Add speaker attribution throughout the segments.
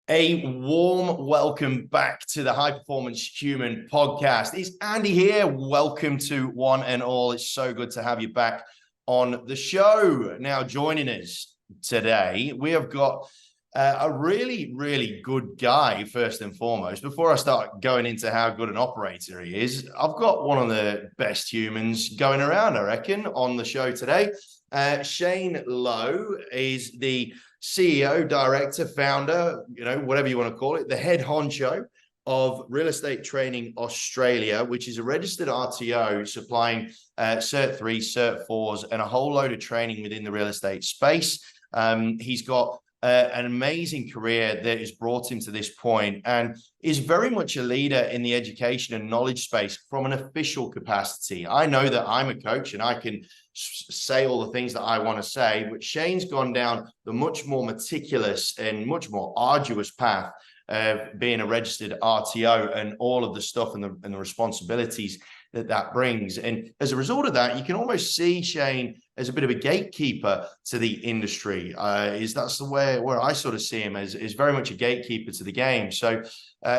Speaker 1: A warm welcome back to the High Performance Human podcast. It's Andy here. Welcome to one and all. It's so good to have you back on the show. Now, joining us today, we have got a really, really good guy, first and foremost. Before I start going into how good an operator he is, I've got one of the best humans going around, I reckon, on the show today. Shane Lowe is the CEO, director, founder, whatever you want to call it, the head honcho of Real Estate Training Australia, which is a registered RTO supplying Cert 3, Cert 4s, and a whole load of training within the real estate space. He's got an amazing career that has brought him to this point and is very much a leader in the education and knowledge space from an official capacity. I know that I'm a coach and I can say all the things that I want to say, but Shane's gone down the much more meticulous and much more arduous path of being a registered RTO and all of the stuff and the responsibilities that brings. And as a result of that, you can almost see Shane as a bit of a gatekeeper to the industry. That's the way where I sort of see him as very much a gatekeeper to the game. So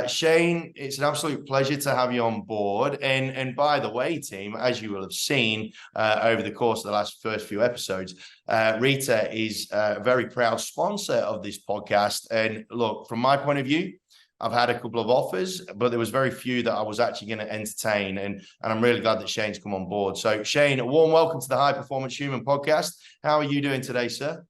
Speaker 1: Shane, it's an absolute pleasure to have you on board. And by the way, team, as you will have seen over the course of the first few episodes, Rita is a very proud sponsor of this podcast. And look, from my point of view, I've had a couple of offers, but there was very few that I was actually going to entertain. And I'm really glad that Shane's come on board. So Shane, a warm welcome to the High Performance Human podcast. How are you doing today, sir?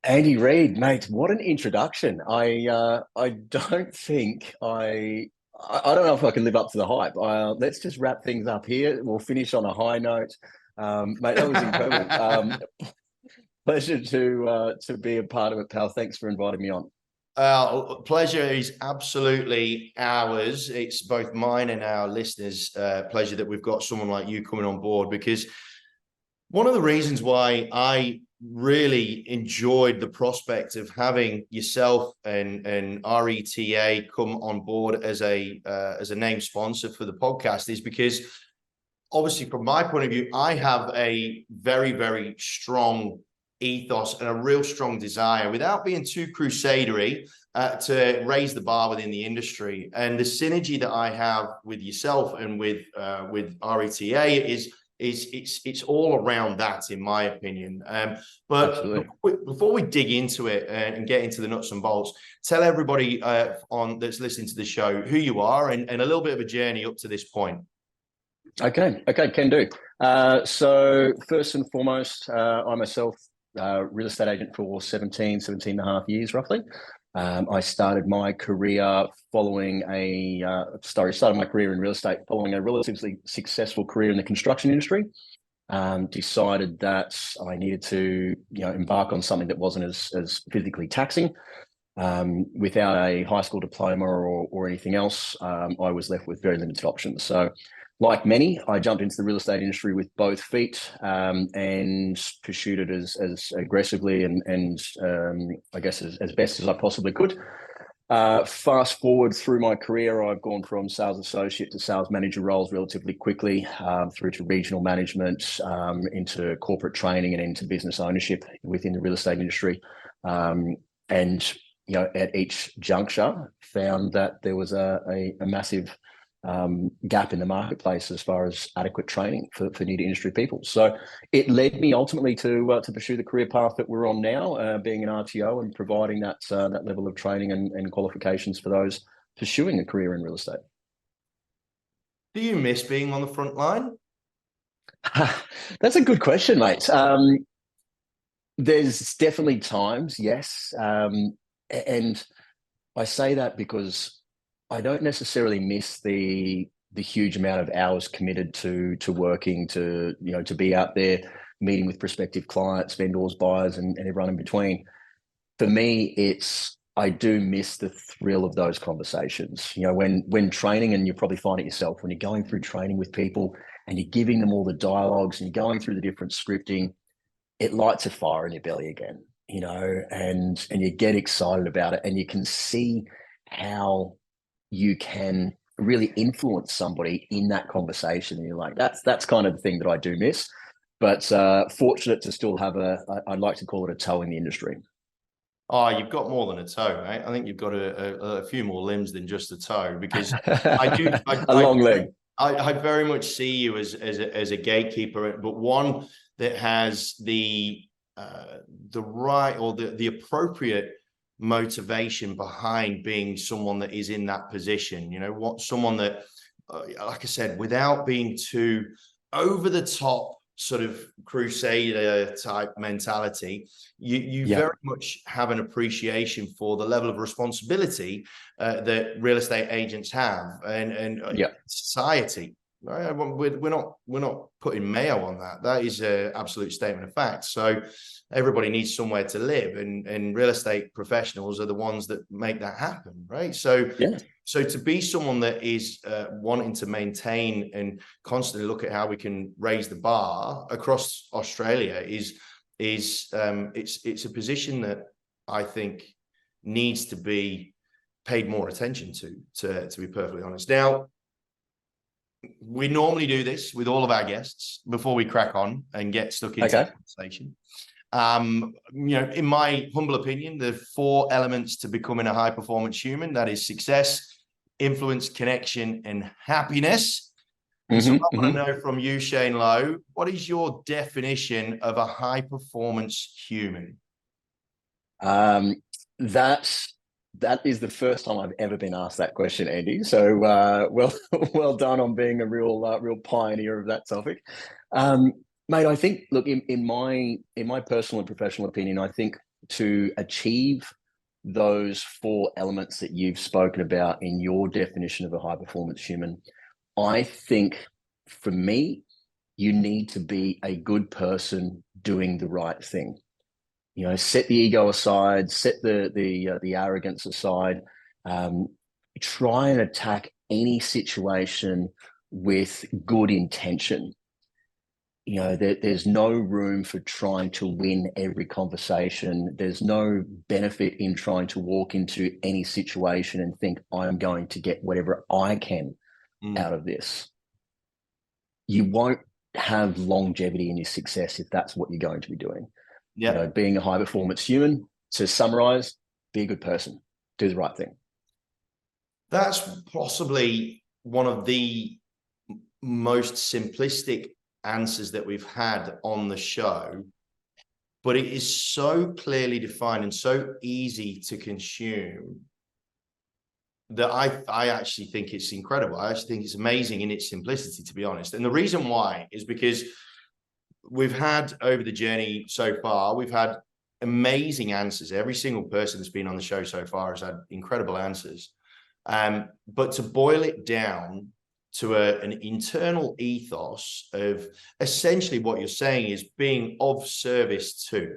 Speaker 2: Andy Reid, mate, what an introduction. I don't think I don't know if I can live up to the hype. Let's just wrap things up here. We'll finish on a high note. Mate, that was incredible. Pleasure to be a part of it, pal. Thanks for inviting me on.
Speaker 1: Pleasure is absolutely ours. It's both mine and our listeners' pleasure that we've got someone like you coming on board, because one of the reasons why I really enjoyed the prospect of having yourself and RETA come on board as a name sponsor for the podcast is because obviously from my point of view, I have a very, very strong ethos and a real strong desire, without being too crusadery, to raise the bar within the industry. And the synergy that I have with yourself and with RETA is it's all around that, in my opinion. But before we dig into it and get into the nuts and bolts, tell everybody that's listening to the show who you are and a little bit of a journey up to this point.
Speaker 2: Okay, can do. So first and foremost, I myself, real estate agent for 17 and a half years, roughly. I started my career started my career in real estate following a relatively successful career in the construction industry. Decided that I needed to, embark on something that wasn't as physically taxing. Without a high school diploma or anything else, I was left with very limited options. So, like many, I jumped into the real estate industry with both feet and pursued it as aggressively and I guess as best as I possibly could. Fast forward through my career, I've gone from sales associate to sales manager roles relatively quickly, through to regional management, into corporate training and into business ownership within the real estate industry. And at each juncture, found that there was a massive gap in the marketplace as far as adequate training for new to industry people. So it led me ultimately to pursue the career path that we're on now, being an RTO and providing that level of training and qualifications for those pursuing a career in real estate.
Speaker 1: Do you miss being on the front line?
Speaker 2: That's a good question, mate. There's definitely times, yes. And I say that because I don't necessarily miss the huge amount of hours committed to working, to be out there meeting with prospective clients, vendors, buyers, and everyone in between. For me, I do miss the thrill of those conversations. When training, and you probably find it yourself, when you're going through training with people and you're giving them all the dialogues and you're going through the different scripting, it lights a fire in your belly again, and you get excited about it, and you can see how you can really influence somebody in that conversation. And you're like, that's kind of the thing that I do miss, but fortunate to still have I'd like to call it a toe in the industry.
Speaker 1: Oh, you've got more than a toe, right? I think you've got a few more limbs than just a toe, because I do.
Speaker 2: A long leg.
Speaker 1: I very much see you as a gatekeeper, but one that has the right, or the appropriate motivation behind being someone that is in that position. You know, what someone that, like I said, without being too over the top, sort of crusader type mentality, you
Speaker 2: Yeah.
Speaker 1: very much have an appreciation for the level of responsibility that real estate agents have, and
Speaker 2: Yeah.
Speaker 1: society. Right? We're not putting mayo on that. That is an absolute statement of fact. So everybody needs somewhere to live, and real estate professionals are the ones that make that happen, right? So
Speaker 2: Yeah.
Speaker 1: so to be someone that is wanting to maintain and constantly look at how we can raise the bar across Australia is it's a position that I think needs to be paid more attention to be perfectly honest. Now, we normally do this with all of our guests before we crack on and get stuck into the conversation. You know, in my humble opinion, the 4 elements to becoming a high performance human, that is success, influence, connection, and happiness. And so I want to know from you, Shane Lowe, what is your definition of a high performance human?
Speaker 2: That is the first time I've ever been asked that question, Andy. So well done on being a real pioneer of that topic. Mate, I think, look, in my personal and professional opinion, I think to achieve those 4 elements that you've spoken about in your definition of a high performance human, I think for me, you need to be a good person doing the right thing. You know, set the ego aside, set the arrogance aside. Try and attack any situation with good intention. You know, there's no room for trying to win every conversation. There's no benefit in trying to walk into any situation and think, I'm going to get whatever I can out of this. You won't have longevity in your success if that's what you're going to be doing.
Speaker 1: Yeah.
Speaker 2: You know, being a high performance human, to summarize, be a good person, do the right thing.
Speaker 1: That's possibly one of the most simplistic answers that we've had on the show, but it is so clearly defined and so easy to consume that I actually think it's incredible. I actually think it's amazing in its simplicity, to be honest. And the reason why is because we've had, over the journey so far, we've had amazing answers. Every single person that's been on the show so far has had incredible answers. But to boil it down to an internal ethos of essentially what you're saying is being of service to,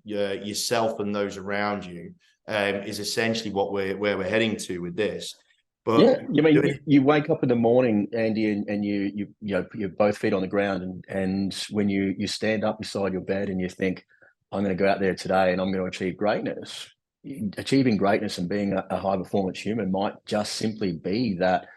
Speaker 1: yourself and those around you, is essentially where we're heading to with this. But
Speaker 2: yeah, I mean, you wake up in the morning, Andy, and you're both feet on the ground, and when you stand up beside your bed and you think, I'm going to go out there today and I'm going to achieve greatness. Achieving greatness and being a high performance human might just simply be that,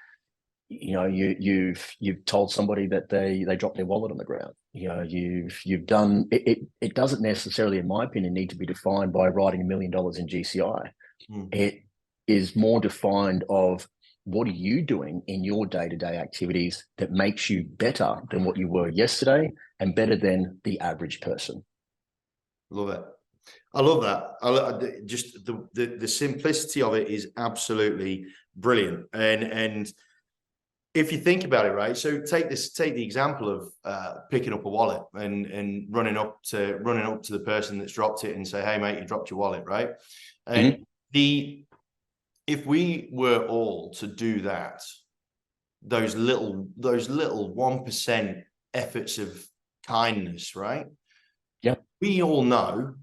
Speaker 2: you know, you've told somebody that they dropped their wallet on the ground. You know, you've done it. It doesn't necessarily, in my opinion, need to be defined by writing $1 million in GCI. It is more defined of, what are you doing in your day-to-day activities that makes you better than what you were yesterday and better than the average person?
Speaker 1: Love it. I love that. Just the simplicity of it is absolutely brilliant. And if you think about it, right? So take the example of picking up a wallet and running up to the person that's dropped it and say, hey mate, you dropped your wallet, right? And if we were all to do that, those little 1% efforts of kindness, right?
Speaker 2: Yeah.
Speaker 1: We all know,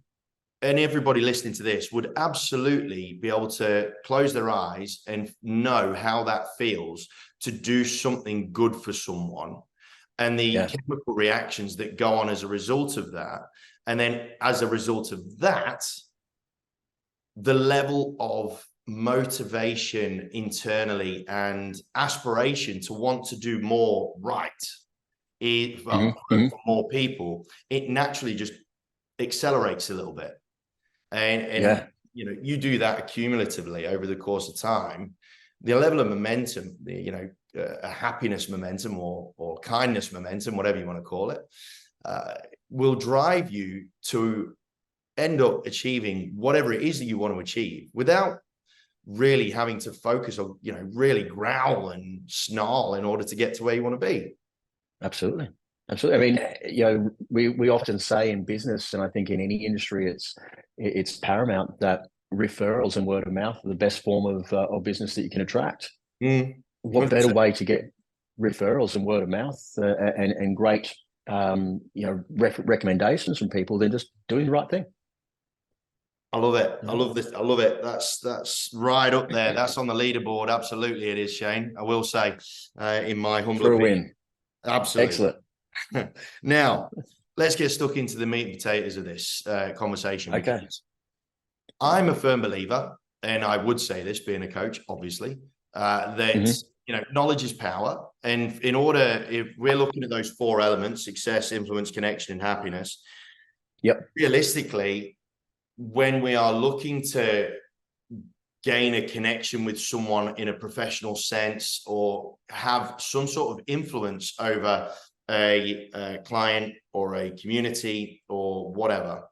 Speaker 1: and everybody listening to this would absolutely be able to close their eyes and know how that feels to do something good for someone, and the chemical reactions that go on as a result of that. And then as a result of that, the level of motivation internally and aspiration to want to do more right for more people, it naturally just accelerates a little bit. And
Speaker 2: Yeah.
Speaker 1: you know, you do that accumulatively over the course of time, the level of momentum, you know, a happiness momentum or kindness momentum, whatever you want to call it, will drive you to end up achieving whatever it is that you want to achieve without really having to focus on, you know, really growl and snarl in order to get to where you want to be.
Speaker 2: Absolutely. Absolutely. I mean, you know, we often say in business, and I think in any industry, it's paramount that referrals and word of mouth are the best form of business that you can attract. What better way to get referrals and word of mouth and great you know, recommendations from people than just doing the right thing?
Speaker 1: I love it. I love this. I love it. That's right up there. That's on the leaderboard. Absolutely, it is, Shane. I will say, in my humble
Speaker 2: For a
Speaker 1: opinion.
Speaker 2: win.
Speaker 1: Absolutely.
Speaker 2: Excellent.
Speaker 1: Now, let's get stuck into the meat and potatoes of this conversation.
Speaker 2: Okay.
Speaker 1: I'm a firm believer, and I would say this being a coach, obviously, that you know, knowledge is power. And in order, if we're looking at those 4 elements, success, influence, connection, and happiness, realistically, when we are looking to gain a connection with someone in a professional sense or have some sort of influence over a client or a community or whatever.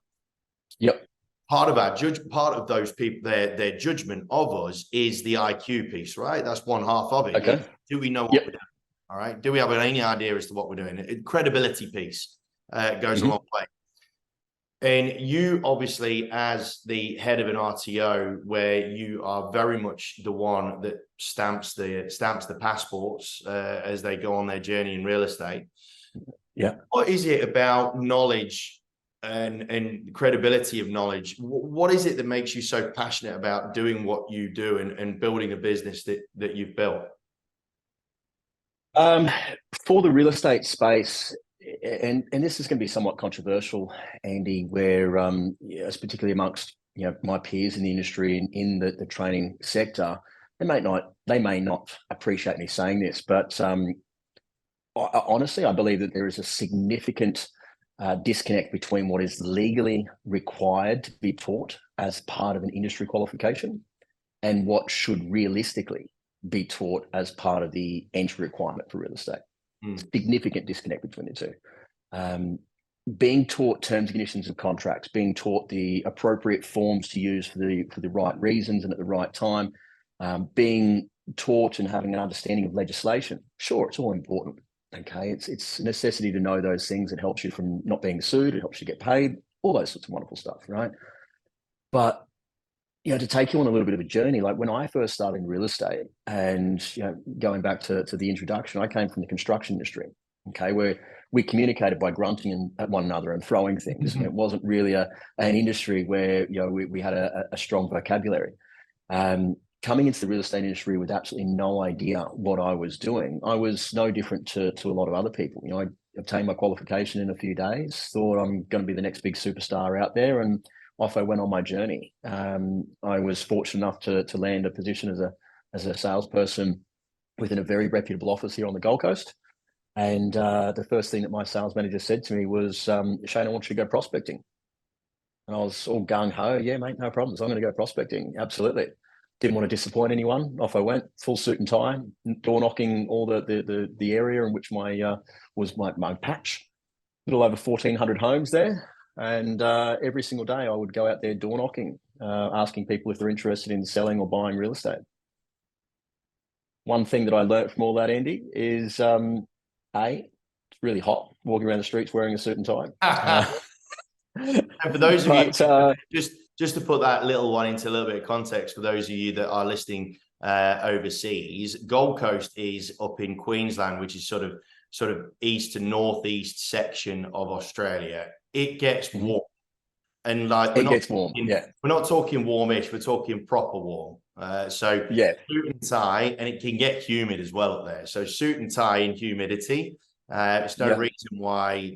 Speaker 1: Part of those people, their judgment of us is the IQ piece, right? That's one half of it.
Speaker 2: Okay.
Speaker 1: Do we know what we're doing? All right. Do we have any idea as to what we're doing? Credibility piece goes a long way. And you obviously, as the head of an RTO, where you are very much the one that stamps the passports as they go on their journey in real estate. What is it about knowledge and credibility of knowledge? What is it that makes you so passionate about doing what you do and building a business that you've built?
Speaker 2: For the real estate space, and this is going to be somewhat controversial, Andy, where yes, particularly amongst, you know, my peers in the industry and in the training sector, they may not appreciate me saying this, but honestly, I believe that there is a significant disconnect between what is legally required to be taught as part of an industry qualification and what should realistically be taught as part of the entry requirement for real estate. Significant disconnect between the two. Being taught terms and conditions of contracts, being taught the appropriate forms to use for the right reasons and at the right time, being taught and having an understanding of legislation. Sure, it's all important. Okay, it's a necessity to know those things. It helps you from not being sued. It helps you get paid. All those sorts of wonderful stuff, right? But you know, to take you on a little bit of a journey, like when I first started in real estate, and you know, going back to the introduction, I came from the construction industry. Okay, where we communicated by grunting at one another and throwing things. It wasn't really an industry where, you know, we had a strong vocabulary. Coming into the real estate industry with absolutely no idea what I was doing, I was no different to a lot of other people. You know, I obtained my qualification in a few days, thought I'm going to be the next big superstar out there, and off I went on my journey. I was fortunate enough to land a position as a salesperson within a very reputable office here on the Gold Coast. And the first thing that my sales manager said to me was, Shane, I want you to go prospecting. And I was all gung-ho. Yeah, mate, no problems. I'm going to go prospecting. Absolutely. Didn't want to disappoint anyone. Off I went, full suit and tie, door knocking all the area in which was my patch. A little over 1,400 homes there. And every single day I would go out there door knocking, asking people if they're interested in selling or buying real estate. One thing that I learned from all that, Andy, is it's really hot walking around the streets wearing a suit and tie.
Speaker 1: And for those of you, just to put that little one into a little bit of context, for those of you that are listening overseas, Gold Coast is up in Queensland, which is sort of east to northeast section of Australia. It gets warm, and like
Speaker 2: it gets warm. Yeah,
Speaker 1: we're not talking warmish, we're talking proper warm. So
Speaker 2: yeah,
Speaker 1: suit and tie, and it can get humid as well up there. So suit and tie and humidity. There's no reason why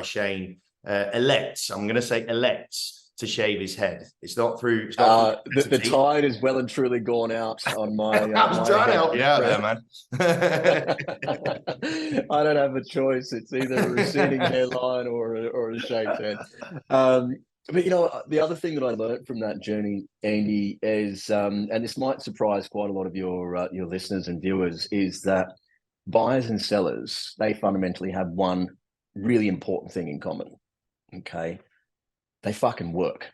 Speaker 1: Shane elects. I'm going to say elects to shave his head. It's not through. It's not through
Speaker 2: the tide is well and truly gone out on my.
Speaker 1: I'm trying to help you out there, man.
Speaker 2: I don't have a choice. It's either a receding hairline or a shaved head. But the other thing that I learned from that journey, Andy, is and this might surprise quite a lot of your listeners and viewers, is that buyers and sellers, they fundamentally have one really important thing in common. Okay, they fucking work,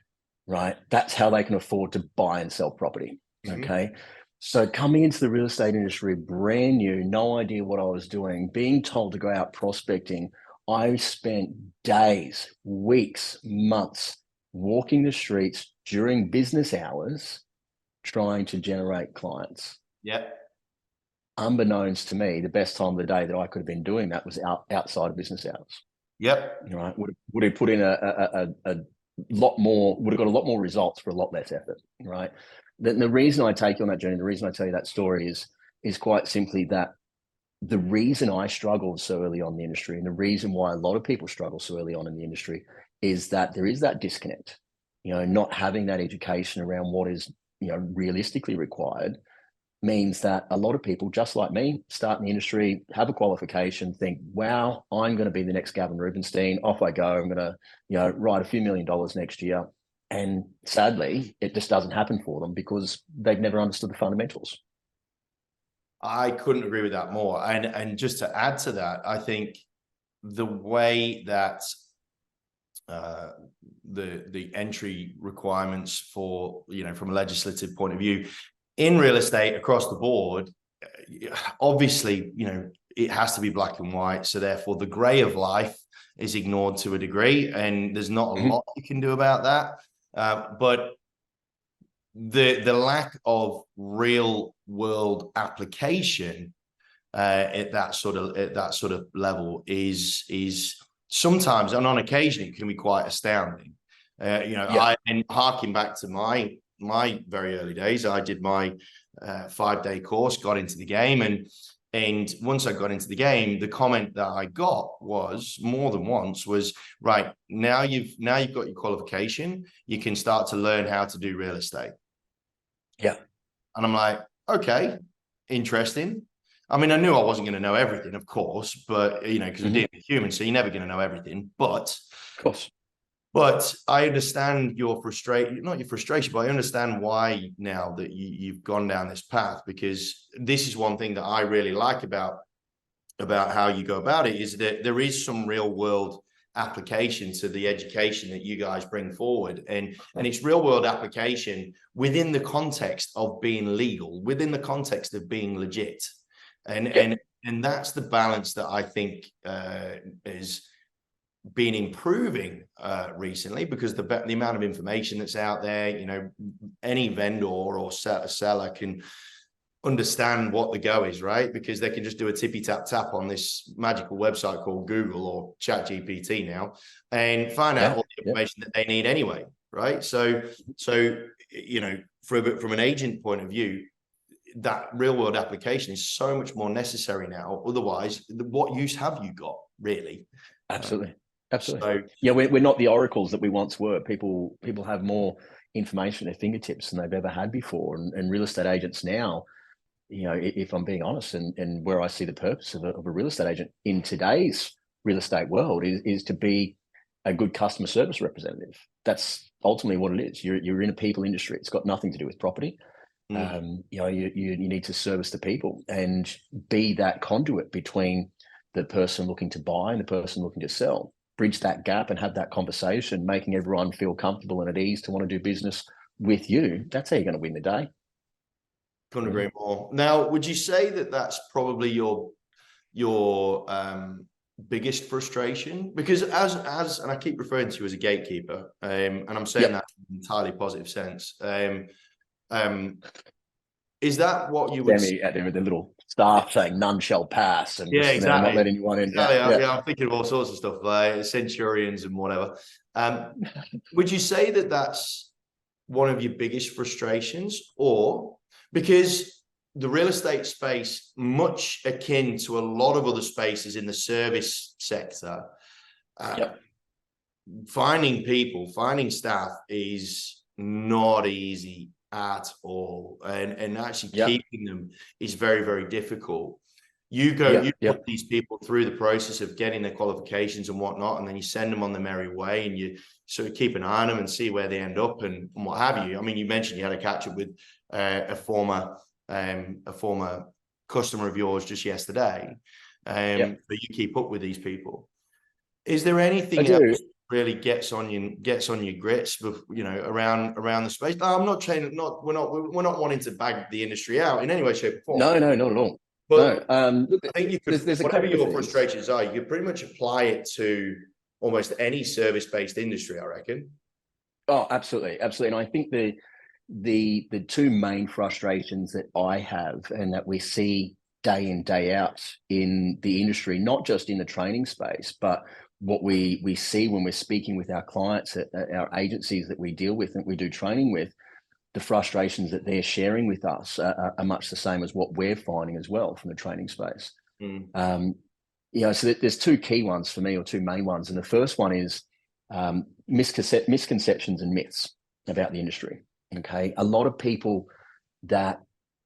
Speaker 2: right? That's how they can afford to buy and sell property. Okay. So coming into the real estate industry, brand new, no idea what I was doing, being told to go out prospecting, I spent days, weeks, months walking the streets during business hours trying to generate clients.
Speaker 1: Yep.
Speaker 2: Unbeknownst to me, the best time of the day that I could have been doing that was outside of business hours.
Speaker 1: Yep.
Speaker 2: Right. Would have put in a lot more, would have got a lot more results for a lot less effort. Right. The reason I take you on that journey, the reason I tell you that story is quite simply that the reason I struggled so early on in the industry, and the reason why a lot of people struggle so early on in the industry, is that there is that disconnect, not having that education around what is, realistically required, means that a lot of people, just like me, start in the industry, have a qualification, think, wow, I'm going to be the next Gavin Rubinstein. Off I go. I'm going to, write a few $1 million next year. And sadly, it just doesn't happen for them because they've never understood the fundamentals.
Speaker 1: I couldn't agree with that more. And just to add to that, I think the way that the entry requirements for, from a legislative point of view in real estate across the board, obviously, it has to be black and white. So therefore the gray of life is ignored to a degree, and there's not a lot you can do about that. But the lack of real world application at that sort of level is sometimes, and on occasion, it can be quite astounding. And harking back to my very early days, I did my 5-day course, got into the game, and once I got into the game, the comment that I got was more than once was, right, now you've got your qualification, you can start to learn how to do real estate.
Speaker 2: Yeah.
Speaker 1: And I'm like, okay, interesting. I mean, I knew I wasn't going to know everything, of course, but, because we're dealing with humans, so you're never going to know everything. But,
Speaker 2: of course.
Speaker 1: But I understand your frustration, not your frustration, but I understand why now that you've gone down this path, because this is one thing that I really like about how you go about it, is that there is some real world application to the education that you guys bring forward, and it's real world application within the context of being legal, within the context of being legit, and that's the balance that I think is been improving recently, because the amount of information that's out there, any vendor or seller can understand what the go is, right? Because they can just do a tippy tap on this magical website called Google or ChatGPT now and find out all the information that they need anyway, right? So from an agent point of view, that real world application is so much more necessary now. Otherwise, what use have you got, really?
Speaker 2: Absolutely. So, we're not the oracles that we once were. People have more information at their fingertips than they've ever had before, and real estate agents now, if I'm being honest, and where I see the purpose of a real estate agent in today's real estate world is to be a good customer service representative. That's ultimately what it is. You're in a people industry. It's got nothing to do with property. You need to service the people and be that conduit between the person looking to buy and the person looking to sell. Bridge that gap and have that conversation, making everyone feel comfortable and at ease to want to do business with you. That's how you're going to win the day.
Speaker 1: Couldn't agree more. Now, would you say that that's probably your biggest frustration? Because as and I keep referring to you as a gatekeeper, and I'm saying that in an entirely positive sense. Is that what you would
Speaker 2: see? At the little staff saying none shall pass, and
Speaker 1: exactly.
Speaker 2: Not letting anyone in.
Speaker 1: Exactly. I'm thinking of all sorts of stuff, like centurions and whatever. Would you say that that's one of your biggest frustrations, or because the real estate space, much akin to a lot of other spaces in the service sector, finding staff is not easy at all, and actually keeping them is very, very difficult. You put these people through the process of getting their qualifications and whatnot, and then you send them on their merry way, and you sort of keep an eye on them and see where they end up and what have you. I mean, you mentioned you had a catch up with a former customer of yours just yesterday. But you keep up with these people. Is there anything else that really gets on your grits, around the space? No, I'm not saying we're not wanting to bag the industry out in any way, shape, or form.
Speaker 2: No, not at all.
Speaker 1: But I think you could, whatever your frustrations are, you could pretty much apply it to almost any service-based industry, I reckon.
Speaker 2: Oh, absolutely. And I think the two main frustrations that I have and that we see day in, day out in the industry, not just in the training space, but what we see when we're speaking with our clients at our agencies that we deal with and we do training with, the frustrations that they're sharing with us are much the same as what we're finding as well from the training space. So there's two key ones for me, or two main ones. And the first one is misconceptions and myths about the industry. Okay. A lot of people that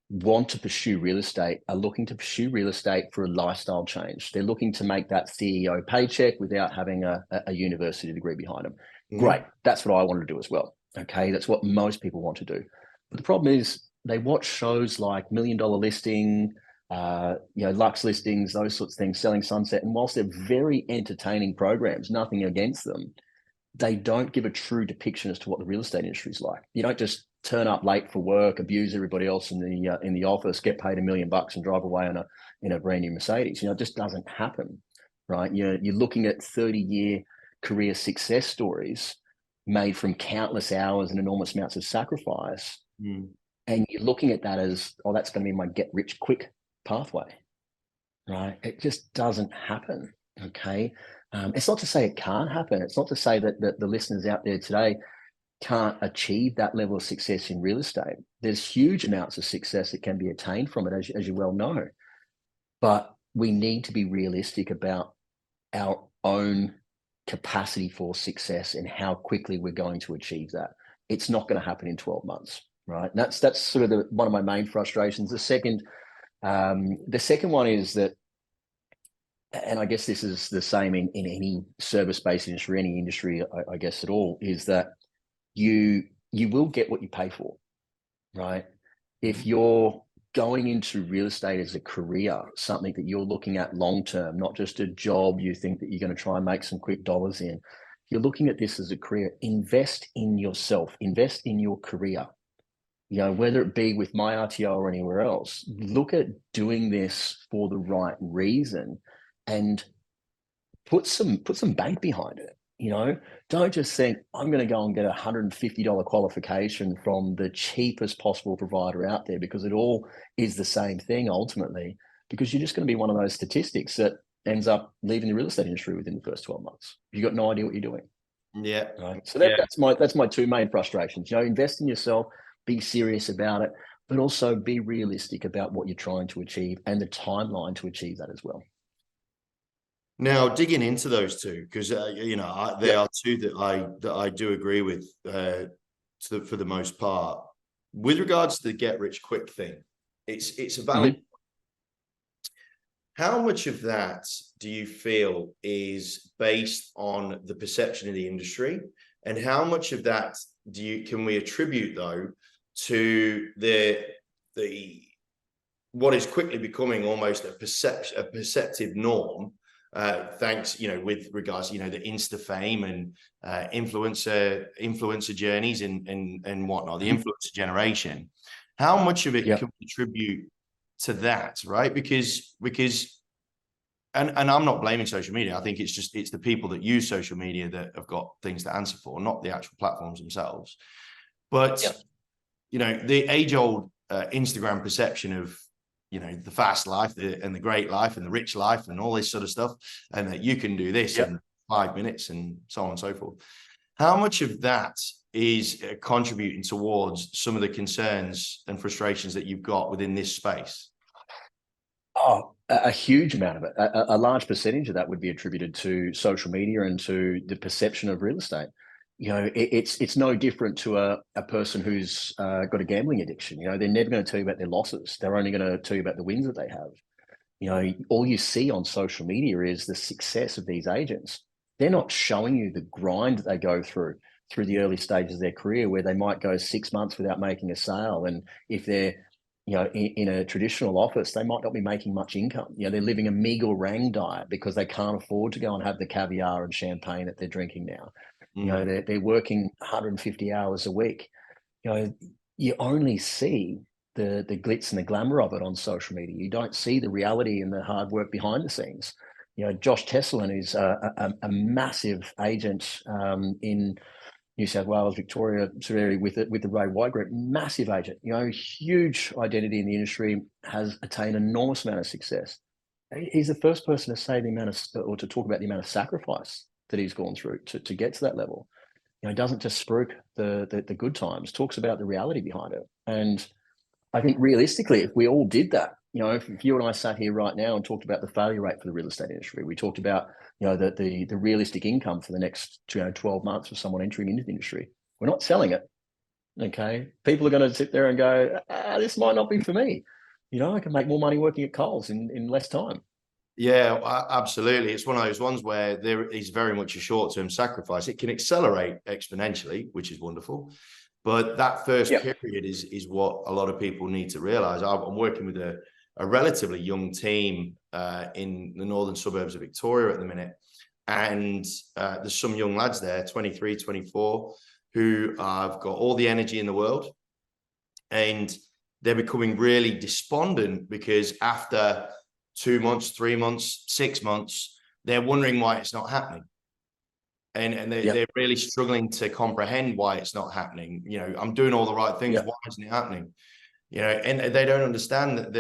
Speaker 2: want to pursue real estate are looking to pursue real estate for a lifestyle change. They're looking to make that CEO paycheck without having a university degree behind them. Great. That's what I want to do as well. Okay. That's what most people want to do. But the problem is they watch shows like $1 Million Listing, Lux Listings, those sorts of things, Selling Sunset. And whilst they're very entertaining programs, nothing against them, they don't give a true depiction as to what the real estate industry is like. You don't just turn up late for work, abuse everybody else in the office, get paid $1 million and drive away in a brand new Mercedes. It just doesn't happen, right? You're looking at 30-year career success stories made from countless hours and enormous amounts of sacrifice. And you're looking at that as, oh, that's going to be my get rich quick pathway, right? It just doesn't happen. Okay. It's not to say it can't happen. It's not to say that the listeners out there today can't achieve that level of success in real estate. There's huge amounts of success that can be attained from it, as you well know. But we need to be realistic about our own capacity for success and how quickly we're going to achieve that. It's not going to happen in 12 months, right? And that's sort of one of my main frustrations. The second one is that, and I guess this is the same in any service-based industry, any industry, I guess at all, is that you will get what you pay for, right? If you're going into real estate as a career, something that you're looking at long-term, not just a job you think that you're going to try and make some quick dollars in, if you're looking at this as a career, invest in yourself, invest in your career. Whether it be with my RTO or anywhere else, look at doing this for the right reason and put some bank behind it. Don't just think I'm going to go and get a $150 qualification from the cheapest possible provider out there, because it all is the same thing ultimately, because you're just going to be one of those statistics that ends up leaving the real estate industry within the first 12 months. You've got no idea what you're doing.
Speaker 1: Yeah.
Speaker 2: Right. So that's my two main frustrations. Invest in yourself, be serious about it, but also be realistic about what you're trying to achieve and the timeline to achieve that as well.
Speaker 1: Now, digging into those two, because they are two that I do agree with for the most part. With regards to the get rich quick thing, it's a valid. How much of that do you feel is based on the perception of the industry, and how much of that can we attribute though to the what is quickly becoming almost a perceptive norm? Thanks, with regards, the Insta fame and influencer journeys and whatnot, the influencer generation. How much of it can we attribute to that, right? Because and I'm not blaming social media. I think it's the people that use social media that have got things to answer for, not the actual platforms themselves. But the age-old Instagram perception of the fast life and the great life and the rich life and all this sort of stuff, and that you can do this in 5 minutes and so on and so forth. How much of that is contributing towards some of the concerns and frustrations that you've got within this space?
Speaker 2: Oh, a huge amount of it. A large percentage of that would be attributed to social media and to the perception of real estate. It's no different to a person who's got a gambling addiction. They're never going to tell you about their losses. They're only going to tell you about the wins that they have. All you see on social media is the success of these agents. They're not showing you the grind that they go through the early stages of their career, where they might go 6 months without making a sale. And if they're, in a traditional office, they might not be making much income. They're living a meager rang diet because they can't afford to go and have the caviar and champagne that they're drinking now. They're working 150 hours a week. You only see the glitz and the glamour of it on social media. You don't see the reality and the hard work behind the scenes. Josh Tesselin is a massive agent in New South Wales, Victoria, with the Ray White Group, massive agent, huge identity in the industry, has attained an enormous amount of success. He's the first person to say to talk about the amount of sacrifice that he's gone through to get to that level. He doesn't just spruik the good times, talks about the reality behind it. And I think realistically, if we all did that, if you and I sat here right now and talked about the failure rate for the real estate industry, we talked about, the realistic income for the next 12 months for someone entering into the industry. We're not selling it. Okay. People are going to sit there and go, this might not be for me. I can make more money working at Coles in less time.
Speaker 1: Yeah, absolutely. It's one of those ones where there is very much a short-term sacrifice. It can accelerate exponentially, which is wonderful. But that first period is what a lot of people need to realize. I'm working with a relatively young team in the northern suburbs of Victoria at the minute. And there's some young lads there, 23, 24, who have got all the energy in the world. And they're becoming really despondent because after 2 months, 3 months, 6 months, they're wondering why it's not happening. And they're really struggling to comprehend why it's not happening. I'm doing all the right things. Why isn't it happening? And they don't understand that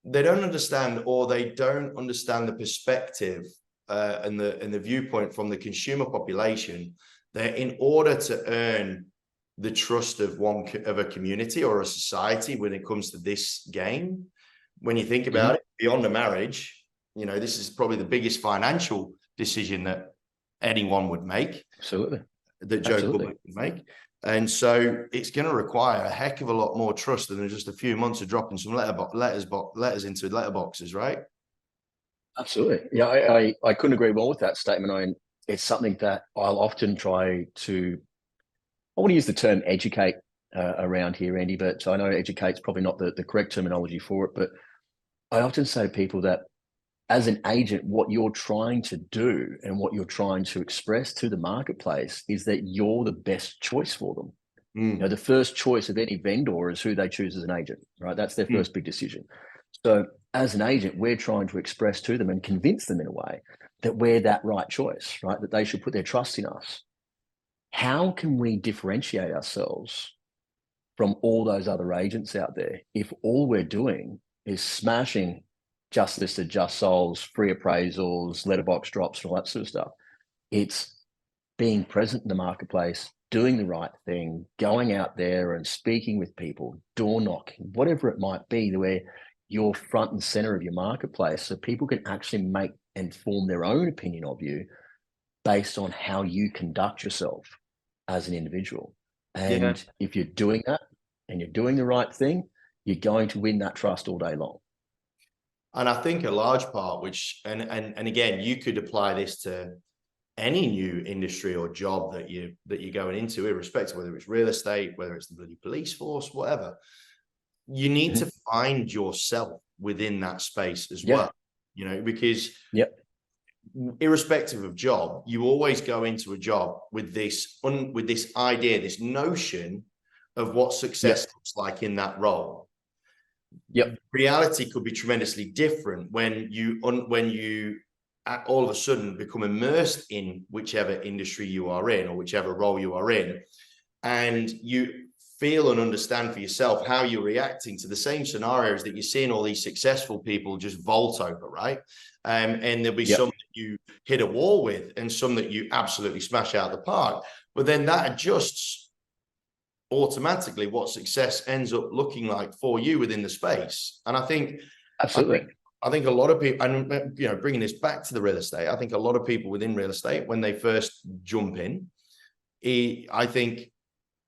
Speaker 1: they don't understand, or they don't understand the perspective and the viewpoint from the consumer population, that in order to earn the trust of a community or a society when it comes to this game, when you think about it, beyond the marriage, this is probably the biggest financial decision that anyone would make.
Speaker 2: Absolutely.
Speaker 1: That Joe Public would make. And so it's going to require a heck of a lot more trust than just a few months of dropping some letters into letterboxes, right?
Speaker 2: Absolutely. Yeah, I couldn't agree more with that statement. It's something that I'll often try to, I want to use the term educate around here, Andy, but I know educate's probably not the correct terminology for it, but I often say to people that as an agent, what you're trying to do and what you're trying to express to the marketplace is that you're the best choice for them. The first choice of any vendor is who they choose as an agent, right? That's their first big decision. So as an agent, we're trying to express to them and convince them in a way that we're that right choice, right? That they should put their trust in us. How can we differentiate ourselves from all those other agents out there if all we're doing is smashing just listed, just sold, free appraisals, letterbox drops, and all that sort of stuff? It's being present in the marketplace, doing the right thing, going out there and speaking with people, door knocking, whatever it might be, where you're front and center of your marketplace so people can actually make and form their own opinion of you based on how you conduct yourself as an individual. And if you're doing that and you're doing the right thing, you're going to win that trust all day long.
Speaker 1: And I think a large part, and again, you could apply this to any new industry or job that you're going into, irrespective of whether it's real estate, whether it's the bloody police force, whatever. You need to find yourself within that space as well, because irrespective of job, you always go into a job with this idea, this notion of what success looks like in that role. Reality could be tremendously different when you all of a sudden become immersed in whichever industry you are in or whichever role you are in, and you feel and understand for yourself how you're reacting to the same scenarios that you're seeing all these successful people just vault over, right? And there'll be some that you hit a wall with and some that you absolutely smash out of the park. But then that adjusts automatically what success ends up looking like for you within the space. And I think
Speaker 2: Absolutely.
Speaker 1: I think a lot of people, and bringing this back to the real estate, I think a lot of people within real estate, when they first jump in, I think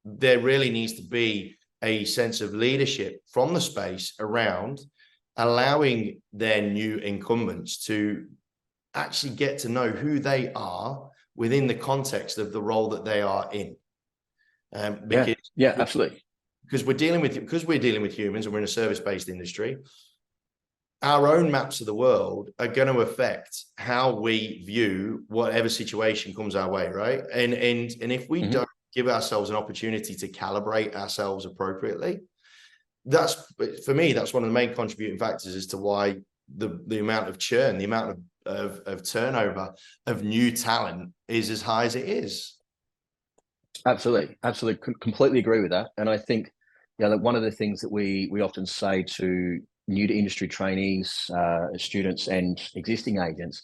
Speaker 1: there really needs to be a sense of leadership from the space around allowing their new incumbents to actually get to know who they are within the context of the role that they are in.
Speaker 2: Because absolutely.
Speaker 1: Because we're dealing with humans and we're in a service-based industry. Our own maps of the world are going to affect how we view whatever situation comes our way, right? And if we don't give ourselves an opportunity to calibrate ourselves appropriately, for me, that's one of the main contributing factors as to why the amount of churn, the amount of turnover of new talent is as high as it is.
Speaker 2: Absolutely. Completely agree with that. And I think, that one of the things that we often say to new to industry trainees, students and existing agents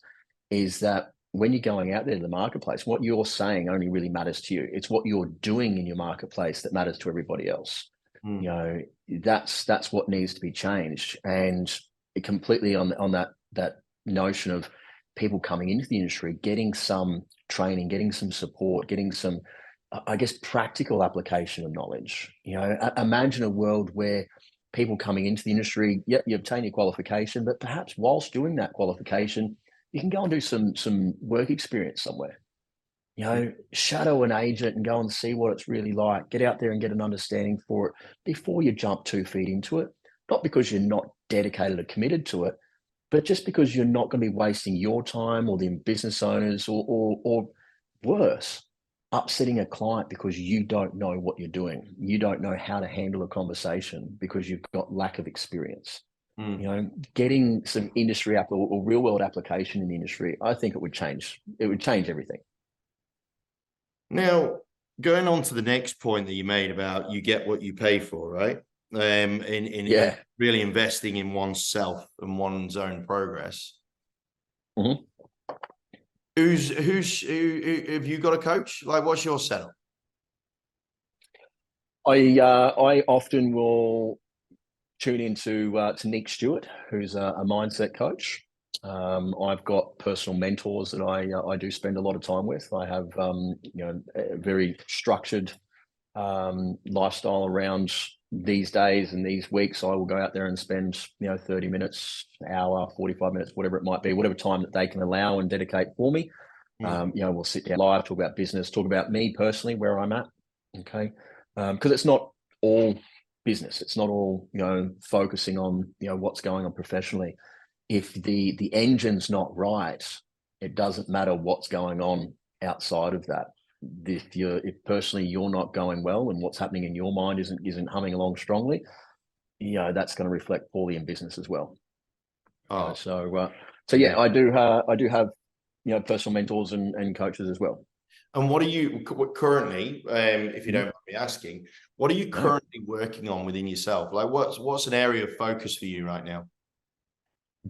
Speaker 2: is that when you're going out there to the marketplace, what you're saying only really matters to you. It's what you're doing in your marketplace that matters to everybody else. That's what needs to be changed. And completely on that notion of people coming into the industry, getting some training, getting some support, getting some, I guess, practical application of knowledge. Imagine a world where people coming into the industry, you obtain your qualification, but perhaps whilst doing that qualification, you can go and do some work experience somewhere. Shadow an agent and go and see what it's really like. Get out there and get an understanding for it before you jump 2 feet into it. Not because you're not dedicated or committed to it, but just because you're not going to be wasting your time or the business owners or worse, upsetting a client because you don't know what you're doing. You don't know how to handle a conversation because you've got lack of experience. Getting some industry or real world application in the industry, I think it would change. It would change everything.
Speaker 1: Now, going on to the next point that you made about you get what you pay for, right? In really investing in oneself and one's own progress.
Speaker 2: Mm-hmm.
Speaker 1: Who have you got a coach? Like, what's your setup?
Speaker 2: I often will tune into Nick Stewart, who's a mindset coach. I've got personal mentors that I do spend a lot of time with. I have a very structured lifestyle around these days and these weeks. I will go out there and spend 30 minutes, hour, 45 minutes, whatever it might be, whatever time that they can allow and dedicate for me. We'll sit down live, talk about business, talk about me personally, where I'm at. Okay. Because it's not all business. It's not all, focusing on, what's going on professionally. If the engine's not right, it doesn't matter what's going on outside of that. If personally you're not going well and what's happening in your mind isn't humming along strongly, that's going to reflect poorly in business as well. I do have personal mentors and coaches as well.
Speaker 1: And what are you currently, if you don't mind me asking, what are you currently working on within yourself? Like what's an area of focus for you right now?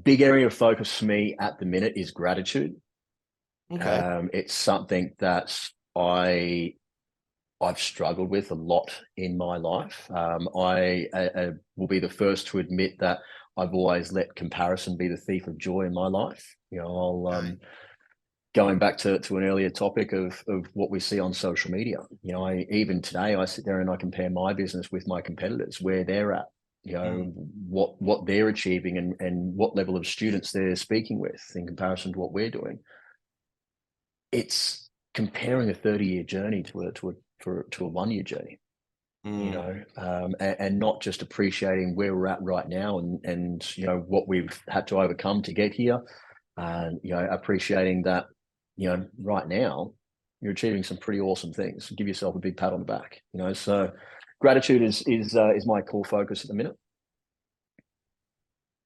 Speaker 2: Big area of focus for me at the minute is gratitude.
Speaker 1: Okay.
Speaker 2: It's something that I've struggled with a lot in my life. I will be the first to admit that I've always let comparison be the thief of joy in my life. Going back to an earlier topic of what we see on social media, even today I sit there and I compare my business with my competitors, where they're at, what they're achieving and what level of students they're speaking with in comparison to what we're doing. It's comparing a 30-year journey to a 1-year journey, and not just appreciating where we're at right now and what we've had to overcome to get here, and appreciating that right now you're achieving some pretty awesome things. Give yourself a big pat on the back. So gratitude is my core focus at the minute.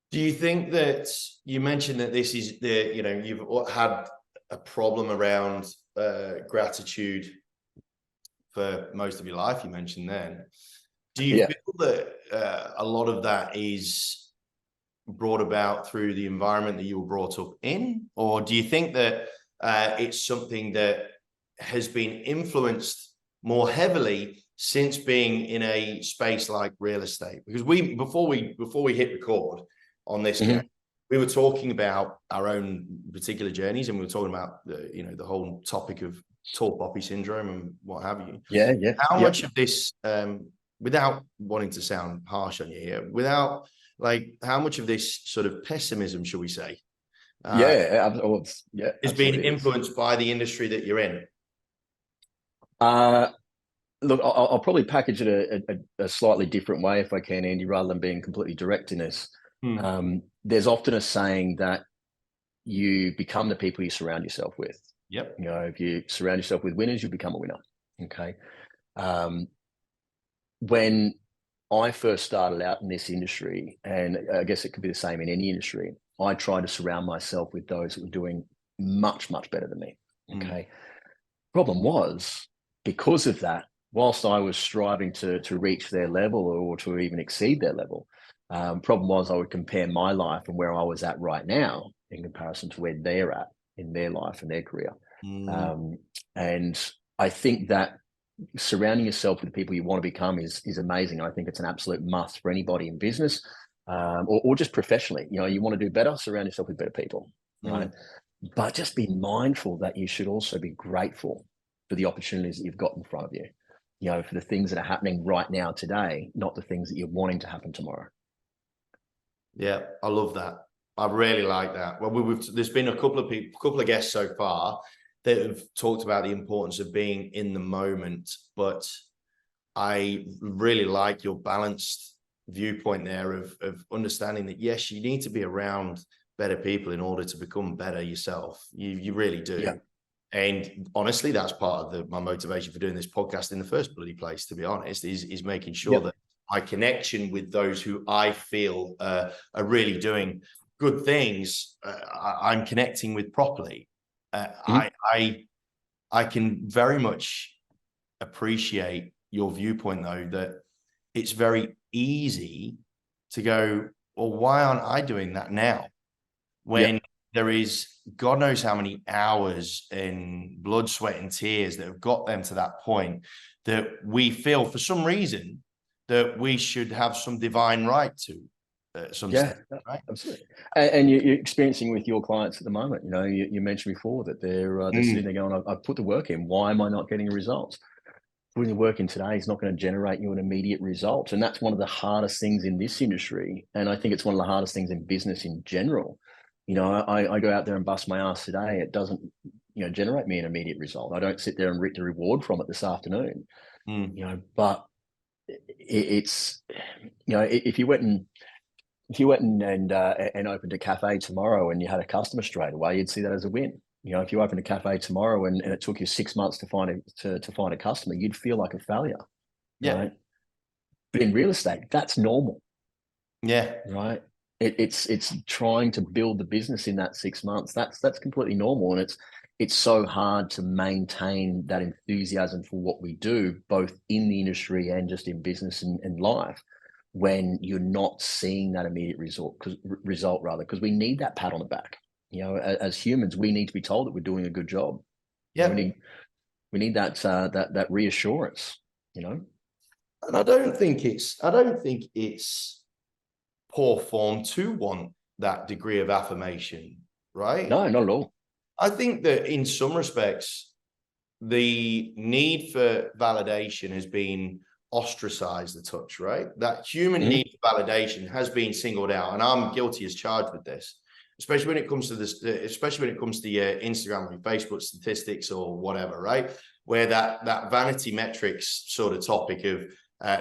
Speaker 1: Do you think that you mentioned that this is you've had a problem around gratitude for most of your life, you mentioned then. Do you feel that a lot of that is brought about through the environment that you were brought up in? Or do you think that it's something that has been influenced more heavily since being in a space like real estate. Because before we hit record on this, we were talking about our own particular journeys, and we were talking about the whole topic of tall poppy syndrome and what have you. How much of this, without wanting to sound harsh on you here, how much of this sort of pessimism, shall we say, is being influenced by the industry that you're in?
Speaker 2: Look, I'll probably package it a slightly different way if I can, Andy, rather than being completely direct in this. There's often a saying that you become the people you surround yourself with.
Speaker 1: Yep.
Speaker 2: If you surround yourself with winners, you become a winner. Okay. When I first started out in this industry, and I guess it could be the same in any industry, I tried to surround myself with those that were doing much, much better than me. Okay. Problem was, because of that, whilst I was striving to reach their level or to even exceed their level, problem was I would compare my life and where I was at right now in comparison to where they're at in their life and their career. And I think that surrounding yourself with the people you want to become is amazing. I think it's an absolute must for anybody in business or just professionally. You want to do better, surround yourself with better people, right? But just be mindful that you should also be grateful for the opportunities that you've got in front of you, for the things that are happening right now today, not the things that you're wanting to happen tomorrow.
Speaker 1: Yeah, I love that. I really like that. Well, there's been a couple of guests so far that have talked about the importance of being in the moment, but I really like your balanced viewpoint there of understanding that, yes, you need to be around better people in order to become better yourself. You really do.
Speaker 2: Yeah.
Speaker 1: And honestly, that's part of my motivation for doing this podcast in the first bloody place, to be honest, is making sure that my connection with those who I feel are really doing good things, I'm connecting with properly. I can very much appreciate your viewpoint, though, that it's very easy to go, well, why aren't I doing that now? When there is God knows how many hours in blood, sweat, and tears that have got them to that point that we feel for some reason that we should have some divine right to step, right?
Speaker 2: Absolutely. And you're experiencing with your clients at the moment. You mentioned before that they're sitting there going, I've put the work in. Why am I not getting results? Putting the work in today is not going to generate you an immediate result. And that's one of the hardest things in this industry. And I think it's one of the hardest things in business in general. I go out there and bust my ass today. It doesn't, generate me an immediate result. I don't sit there and reap the reward from it this afternoon. But it's, if you went and opened a cafe tomorrow and you had a customer straight away, you'd see that as a win. If you opened a cafe tomorrow and it took you 6 months to find a customer, you'd feel like a failure.
Speaker 1: Yeah.
Speaker 2: Right? But in real estate, that's normal.
Speaker 1: Yeah.
Speaker 2: Right. It's trying to build the business in that 6 months. That's completely normal. And it's so hard to maintain that enthusiasm for what we do, both in the industry and just in business and life, when you're not seeing that immediate result, because we need that pat on the back. As humans, we need to be told that we're doing a good job.
Speaker 1: Yeah.
Speaker 2: We need that reassurance, And
Speaker 1: I don't think it's poor form to want that degree of affirmation, right?
Speaker 2: No, not at all.
Speaker 1: I think that in some respects, the need for validation has been ostracized a touch, right? That human need for validation has been singled out, and I'm guilty as charged with this, especially when it comes to your Instagram or your Facebook statistics or whatever, right? Where that vanity metrics sort of topic of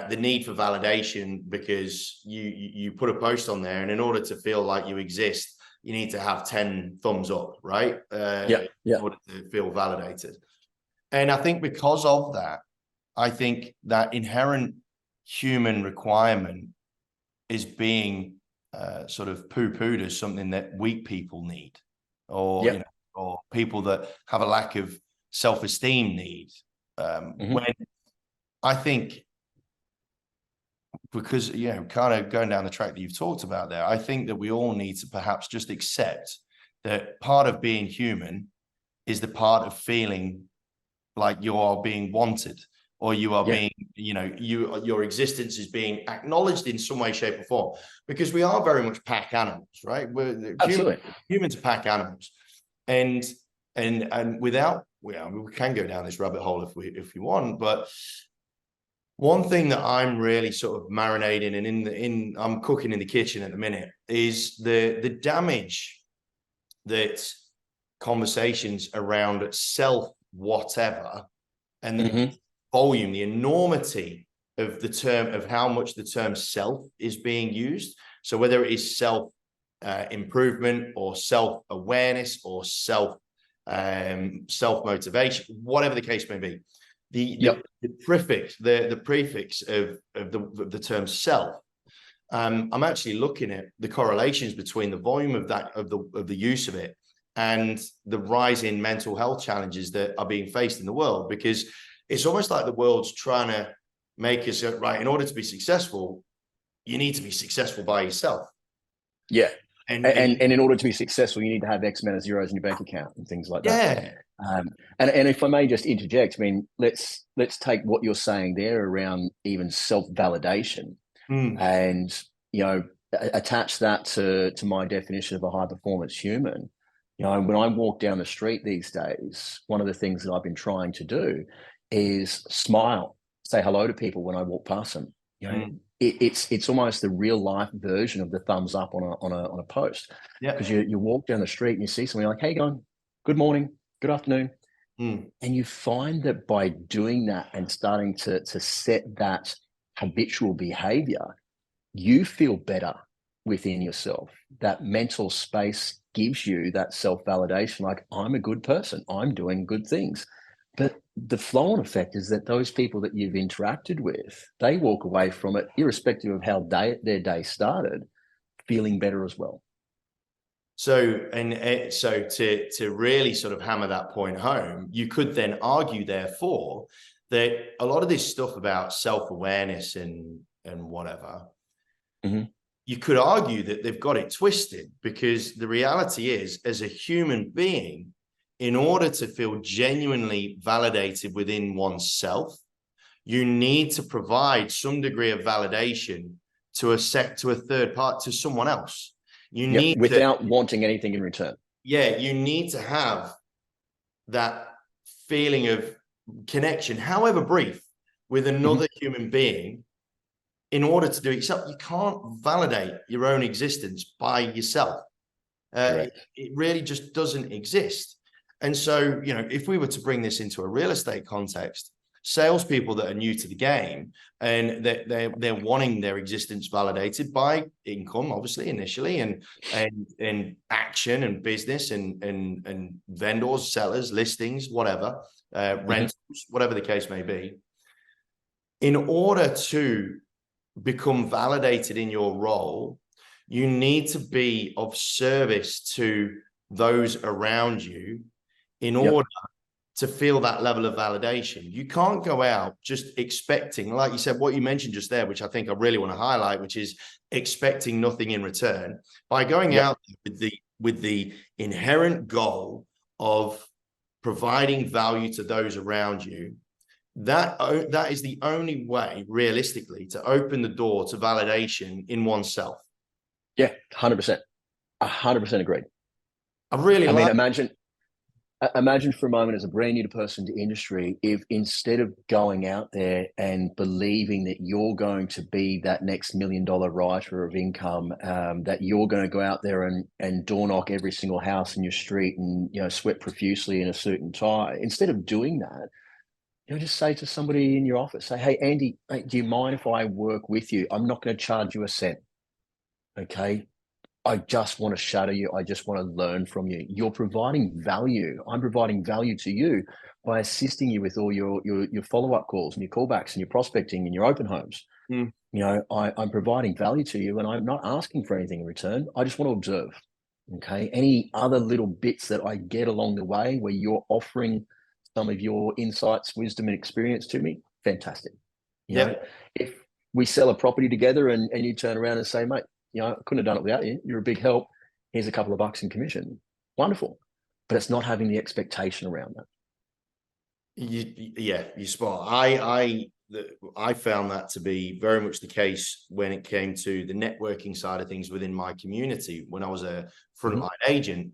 Speaker 1: the need for validation, because you put a post on there, and in order to feel like you exist, you need to have 10 thumbs up, right? In order to feel validated. And I think because of that, I think that inherent human requirement is being sort of poo-pooed as something that weak people need, or or people that have a lack of self-esteem need. When I think, because kind of going down the track that you've talked about there, I think that we all need to perhaps just accept that part of being human is the part of feeling like you are being wanted. or you are being, your existence is being acknowledged in some way, shape, or form, because we are very much pack animals, right?
Speaker 2: Absolutely.
Speaker 1: Humans are pack animals, and without, we can go down this rabbit hole if we want, but one thing that I'm really sort of marinating and I'm cooking in the kitchen at the minute is the damage that conversations around self whatever and the volume, the enormity of the term, of how much the term self is being used. So whether it is self improvement or self awareness or self motivation, whatever the case may be, the prefix of the term self. I'm actually looking at the correlations between the volume of the use of it and the rise in mental health challenges that are being faced in the world, because it's almost like the world's trying to make us, right, in order to be successful, you need to be successful by yourself.
Speaker 2: Yeah. And in order to be successful, you need to have X amount of zeros in your bank account and things like that. And if I may just interject, I mean, let's take what you're saying there around even self-validation and, attach that to my definition of a high-performance human. When I walk down the street these days, one of the things that I've been trying to do is smile, say hello to people when I walk past them. It's almost the real life version of the thumbs up on a post. Because you walk down the street and you see somebody like, hey, going, good morning, good afternoon. And you find that by doing that and starting to set that habitual behavior, you feel better within yourself. That mental space gives you that self-validation, like, I'm a good person, I'm doing good things. But the flow-on effect is that those people that you've interacted with, they walk away from it, irrespective of how their day started, feeling better as well.
Speaker 1: So to really sort of hammer that point home, you could then argue, therefore, that a lot of this stuff about self-awareness and whatever, you could argue that they've got it twisted, because the reality is, as a human being, in order to feel genuinely validated within oneself, you need to provide some degree of validation to a third party, to someone else. You need
Speaker 2: without wanting anything in return.
Speaker 1: Yeah, you need to have that feeling of connection, however brief, with another human being in order to do it yourself. You can't validate your own existence by yourself. It really just doesn't exist. And so, if we were to bring this into a real estate context, salespeople that are new to the game and they're wanting their existence validated by income, obviously, initially, and action and business and vendors, sellers, listings, whatever, rentals, whatever the case may be. In order to become validated in your role, you need to be of service to those around you in order to feel that level of validation. You can't go out just expecting, like you said, what you mentioned just there, which I think I really want to highlight, which is expecting nothing in return. By going out with the inherent goal of providing value to those around you, that is the only way, realistically, to open the door to validation in oneself.
Speaker 2: Yeah, 100%. 100% agreed. Imagine for a moment, as a brand new person to industry, if instead of going out there and believing that you're going to be that next $1 million writer of income, that you're going to go out there and door knock every single house in your street and sweat profusely in a suit and tie, instead of doing that, just say to somebody in your office, say, hey, Andy, do you mind if I work with you? I'm not going to charge you a cent. Okay. I just want to shadow you. I just want to learn from you. You're providing value. I'm providing value to you by assisting you with all your follow-up calls and your callbacks and your prospecting and your open homes. I'm providing value to you, and I'm not asking for anything in return. I just want to observe. Okay. Any other little bits that I get along the way where you're offering some of your insights, wisdom, and experience to me, fantastic. If we sell a property together and you turn around and say, mate, I couldn't have done it without you. You're a big help. Here's a couple of bucks in commission. Wonderful. But it's not having the expectation around that.
Speaker 1: Yeah, you're spot. I found that to be very much the case when it came to the networking side of things within my community. When I was a frontline agent,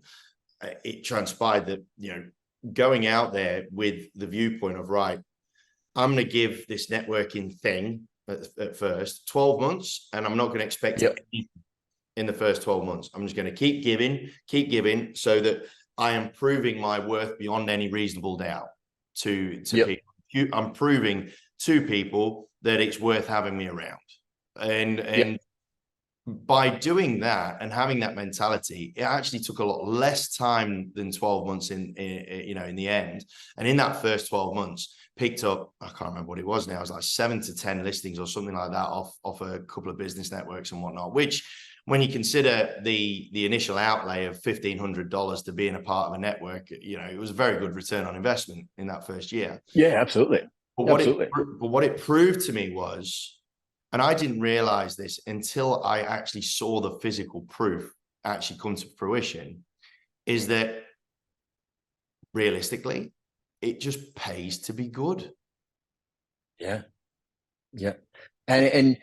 Speaker 1: it transpired that, going out there with the viewpoint of, right, I'm going to give this networking thing at first 12 months, and I'm not going to expect it in the first 12 months. I'm just going to keep giving so that I am proving my worth beyond any reasonable doubt to people. I'm proving to people that it's worth having me around. And by doing that and having that mentality, it actually took a lot less time than 12 months in the end. And in that first 12 months, picked up, I can't remember what it was now, it was like 7 to 10 listings or something like that off a couple of business networks and whatnot, which, when you consider the initial outlay of $1,500 to being a part of a network, it was a very good return on investment in that first year.
Speaker 2: Yeah, absolutely.
Speaker 1: But what it proved to me was, and I didn't realize this until I actually saw the physical proof actually come to fruition, is that realistically, it just pays to be good.
Speaker 2: Yeah. And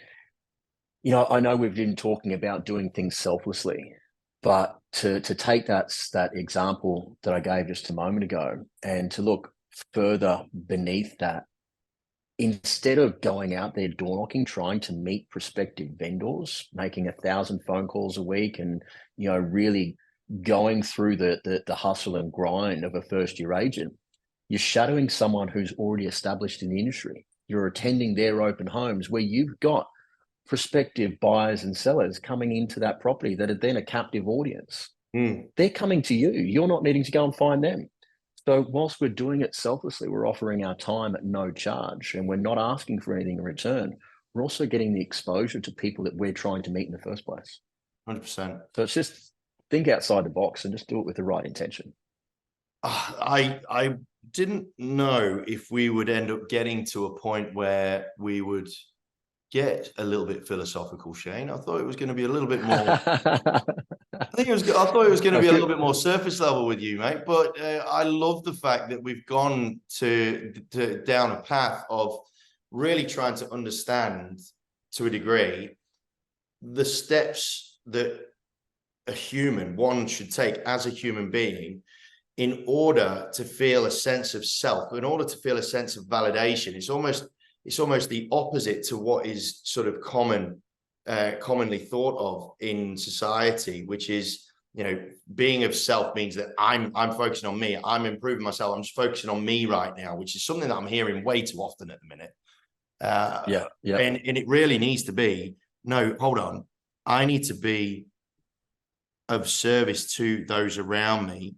Speaker 2: I know we've been talking about doing things selflessly, but to take that example that I gave just a moment ago and to look further beneath that, instead of going out there door knocking, trying to meet prospective vendors, making 1,000 phone calls a week and, really going through the hustle and grind of a first-year agent, you're shadowing someone who's already established in the industry. You're attending their open homes where you've got prospective buyers and sellers coming into that property that are then a captive audience. They're coming to you. You're not needing to go and find them. So whilst we're doing it selflessly, we're offering our time at no charge and we're not asking for anything in return. We're also getting the exposure to people that we're trying to meet in the first place.
Speaker 1: 100%.
Speaker 2: So it's just think outside the box and just do it with the right intention.
Speaker 1: I didn't know if we would end up getting to a point where we would get a little bit philosophical, Shane. I thought it was going to be a little bit more. I thought it was going to be a little bit more surface level with you, mate. But I love the fact that we've gone down a path of really trying to understand, to a degree, the steps that a one should take as a human being in order to feel a sense of self, in order to feel a sense of validation. It's almost the opposite to what is sort of commonly thought of in society, which is, being of self means that I'm focusing on me. I'm improving myself. I'm just focusing on me right now, which is something that I'm hearing way too often at the minute. And it really needs to be, no, hold on. I need to be of service to those around me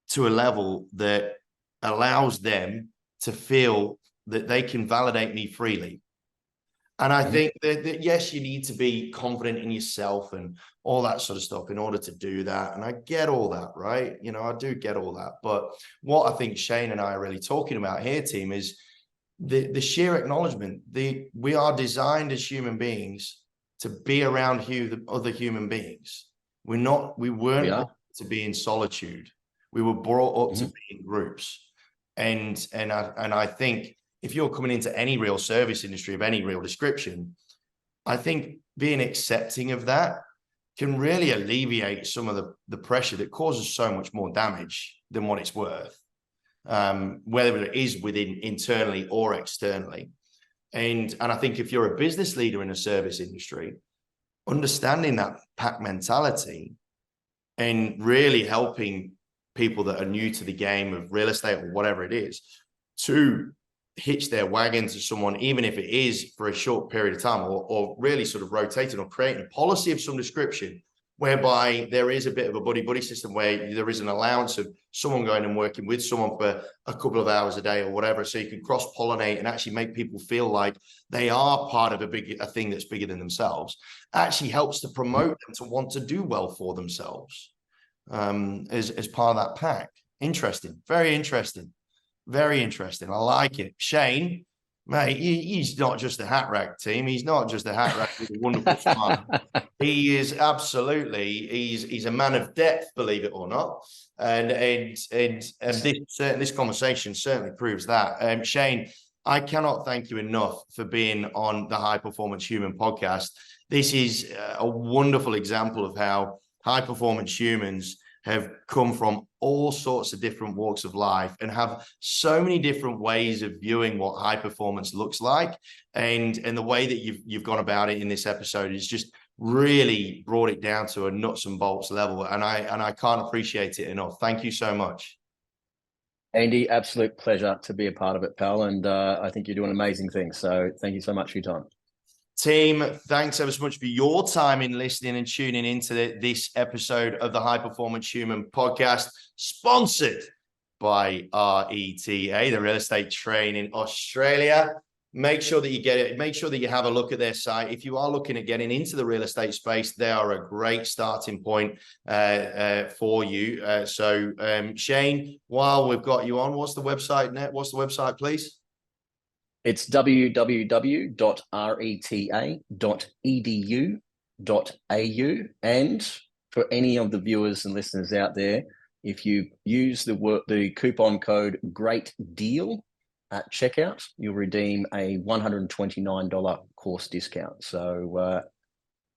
Speaker 1: to a level that allows them to feel that they can validate me freely. And I think that, yes, you need to be confident in yourself and all that sort of stuff in order to do that. And I get all that, right? I do get all that. But what I think Shane and I are really talking about here, team, is the sheer acknowledgement. We are designed as human beings to be around other human beings. We weren't brought to be in solitude. We were brought up to be in groups. And I think if you're coming into any real service industry of any real description, I think being accepting of that can really alleviate some of the pressure that causes so much more damage than what it's worth, whether it is within internally or externally. And I think if you're a business leader in a service industry, understanding that pack mentality and really helping people that are new to the game of real estate or whatever it is to hitch their wagon to someone, even if it is for a short period of time, or really sort of rotating or creating a policy of some description whereby there is a bit of a buddy system where there is an allowance of someone going and working with someone for a couple of hours a day or whatever, so you can cross-pollinate and actually make people feel like they are part of a thing that's bigger than themselves. Actually helps to promote them to want to do well for themselves as part of that pack. Interesting. Very interesting. Very interesting. I like it. Shane, Mate, he's not just a hat rack, team. He's not just a hat rack with a wonderful smile. He is absolutely, he's a man of depth, believe it or not. And this conversation certainly proves that. Shane, I cannot thank you enough for being on the High Performance Human podcast. This is a wonderful example of how high performance humans have come from all sorts of different walks of life and have so many different ways of viewing what high performance looks like. And the way that you've gone about it in this episode is just really brought it down to a nuts and bolts level. And I can't appreciate it enough. Thank you so much.
Speaker 2: Andy, absolute pleasure to be a part of it, pal. And I think you're doing amazing things. So thank you so much for your time.
Speaker 1: Team, thanks ever so much for your time in listening and tuning into this episode of the High Performance Human podcast, sponsored by RETA, the Real Estate Train in Australia. Make sure that you get it. Make sure that you have a look at their site. If you are looking at getting into the real estate space, they are a great starting point for you. Shane, while we've got you on, what's the website, please?
Speaker 2: It's www.reta.edu.au. And for any of the viewers and listeners out there, if you use the coupon code Great Deal at checkout, you'll redeem a $129 course discount. So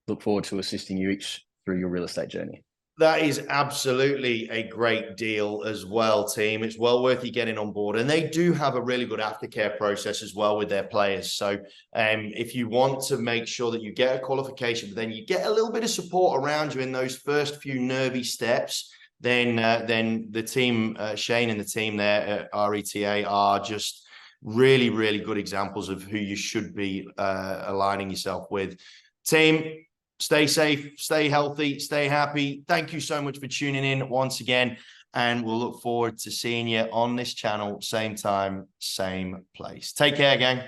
Speaker 2: look forward to assisting you each through your real estate journey.
Speaker 1: That is absolutely a great deal as well, team. It's well worth you getting on board. And they do have a really good aftercare process as well with their players. So if you want to make sure that you get a qualification, but then you get a little bit of support around you in those first few nervy steps, then the team, Shane and the team there at RETA are just really, really good examples of who you should be aligning yourself with. Team, stay safe, stay healthy, stay happy. Thank you so much for tuning in once again. And we'll look forward to seeing you on this channel, same time, same place. Take care, gang.